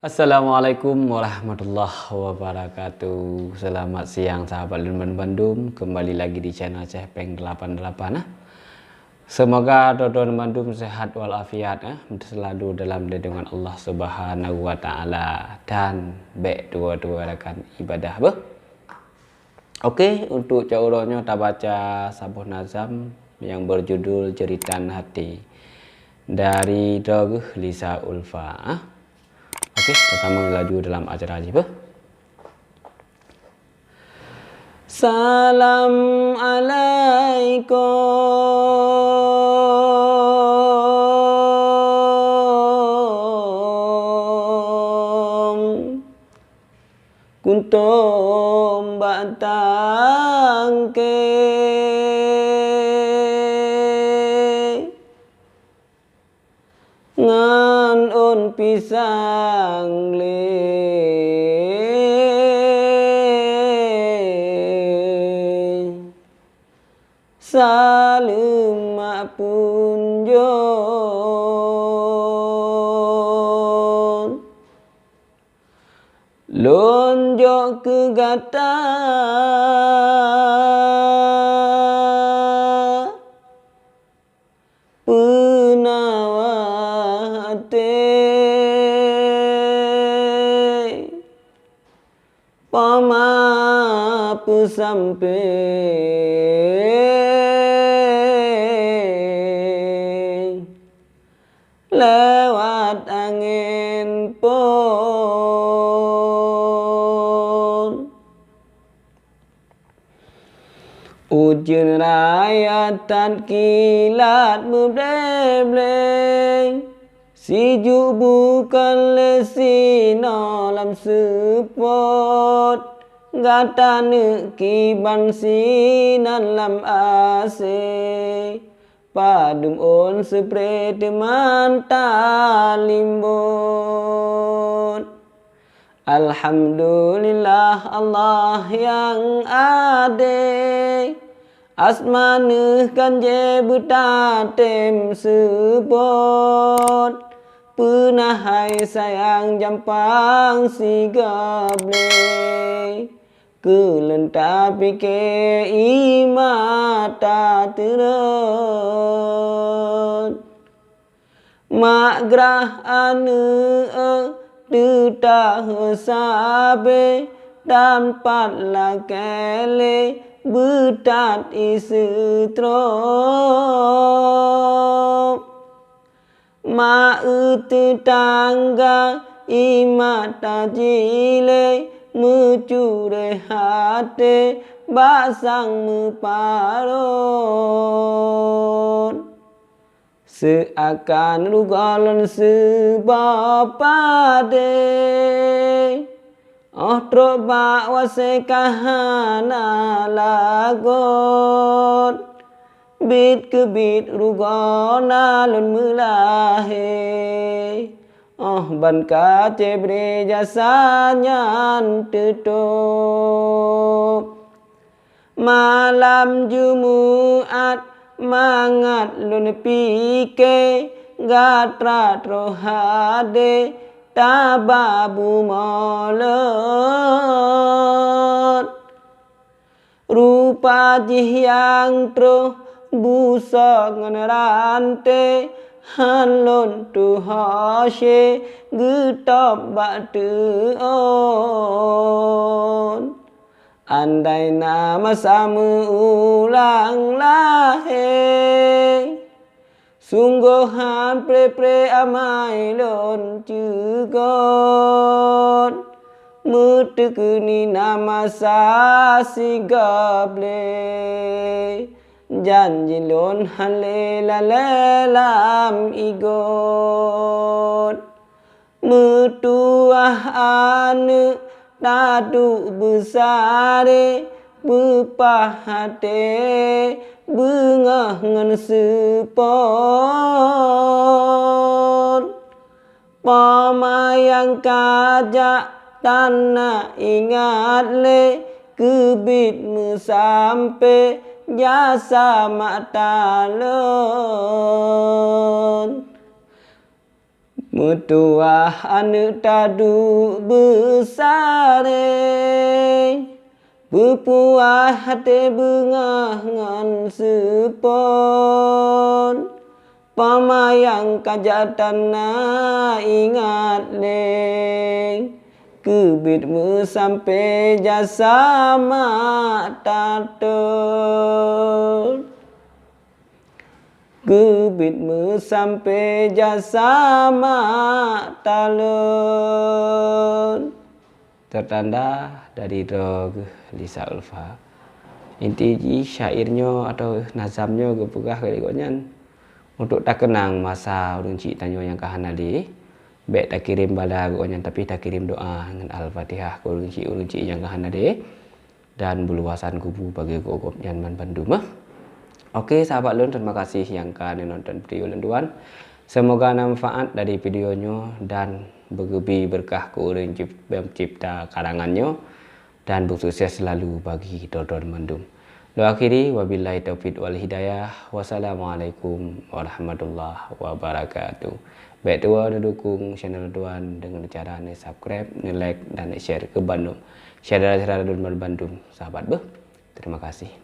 Assalamualaikum warahmatullahi wabarakatuh. Selamat siang sahabat Lunban Bandung. Kembali lagi di channel Cepeng 88 . Semoga Dodon Bandung sehat walafiat selalu dalam lindungan Allah Subhanahu wa taala dan baik dua-dua rekan ibadah Oke, untuk cauronyo kita baca sabuh nazam yang berjudul Jeritan Hati dari Doguh Lisa Ulfa. Oke, kita melaju dalam acara aja Salam alaikum kuntum batangke ngan on pisang le salim punjon lonjok ke gata pama sampai lewat angin pun ujung rayatan kilat membleng siju bukan lesino lam support gata kiban sinan lam ase padum on seprete manta limbon Alhamdulillah Allah yang ade asmane kanje betatem sebot penahai sayang jampang sigable kelenta pike imata terut magrah ane tutah sabe tempat lakele betat isetrop ma tetangga imata jile mencure hati basang meparot seakan rugalon sebab pade trobak wase kahana lagot bit ke bit rugona lun mulahe ban kace bre jasanya tutup malam Jumat mangat lun pike gatra trohade tababu molot rupa jihyang troh busok ngerante hanlon tu hoshe getop batu on andai nama sama ulang lahe sungguhan pre amai lon cugon mutukuni nama sasi gable janji lon halela lelam igon mutuah anu tadu besare bepahate bengah ngan sepon pamayang kajak tanah ingat le kebitmu sampai jasa mak talon Mutua anu tadu besar Bepuah hati bengah ngan sepon Pamayang kajatan na ingat leng Kebitmu sampai jasa mata Kebitmu sampai jasa mata Tertanda dari Rog Lisa Ulfa. Inti syairnya atau nazamnya kepegah kedekonyan untuk tak kenang masa urung cik tanyo yang kahana di baik tak kirim bala kedekonyan tapi tak kirim doa dengan Al-Fatihah urung cik yang kahana di dan beluasan kubu bagi gogop Yanman Bandung. Oke sahabat lun, terima kasih yang kalian nonton video lenduan. Semoga manfaat dari videonya dan bergebi berkah ke orang pencipta karangannya dan bersukses selalu bagi Dodon Bandung. Doa akhiri wabillahi taufiq wal hidayah. Wassalamualaikum warahmatullahi wabarakatuh. Baik tuan dukung channel tuan dengan cara subscribe, like dan share ke Bandung. Share Dodon Bandung sahabat. Terima kasih.